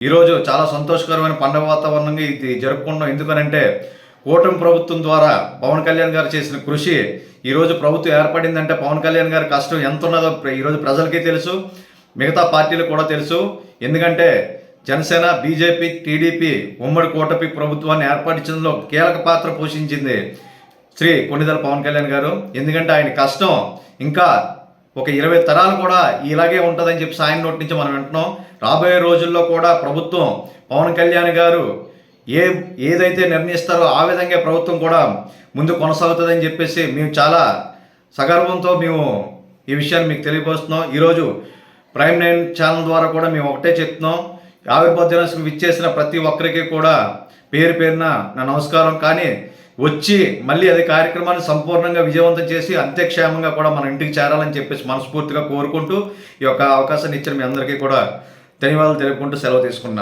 ఈరోజు చాలా సంతోషకరమైన పండుగ వాతావరణంగా ఇది జరుపుకుంటున్నాం. ఎందుకనంటే కూటమి ప్రభుత్వం ద్వారా పవన్ కళ్యాణ్ గారు చేసిన కృషి, ఈరోజు ప్రభుత్వం ఏర్పడిందంటే పవన్ కళ్యాణ్ గారి కష్టం ఎంత ఉన్నదో ఈరోజు ప్రజలకి తెలుసు, మిగతా పార్టీలకు కూడా తెలుసు. ఎందుకంటే జనసేన, బీజేపీ, టీడీపీ ఉమ్మడి కూటమి ప్రభుత్వాన్ని ఏర్పడించడంలో కీలక పాత్ర పోషించింది శ్రీ కొణిదెల పవన్ కళ్యాణ్ గారు. ఎందుకంటే ఆయన కష్టం ఇంకా ఒక 20 తరాలు కూడా ఇలాగే ఉంటుందని చెప్పి ఆయన నోటి నుంచి మనం వింటున్నాం. రాబోయే రోజుల్లో కూడా ప్రభుత్వం పవన్ కళ్యాణ్ గారు ఏదైతే నిర్ణయిస్తారో ఆ విధంగా ప్రభుత్వం కూడా ముందు కొనసాగుతుందని చెప్పేసి మేము చాలా సగర్వంతో మేము ఈ విషయాన్ని మీకు తెలియపరుస్తున్నాం. ఈరోజు ప్రైమ్ 9 ఛానల్ ద్వారా కూడా మేము ఒకటే చెప్తున్నాం, ఆవిర్భావ దినోత్సవం ఇచ్చేసిన ప్రతి ఒక్కరికి కూడా పేరు పేరున నా నమస్కారం. కానీ వచ్చి మళ్ళీ అది కార్యక్రమాన్ని సంపూర్ణంగా విజయవంతం చేసి అంత్యక్షేమంగా కూడా మన ఇంటికి చేరాలని చెప్పేసి మనస్ఫూర్తిగా కోరుకుంటూ ఈ యొక్క అవకాశాన్ని ఇచ్చిన మీ అందరికీ కూడా ధన్యవాదాలు తెలుపుకుంటూ సెలవు తీసుకున్నాను.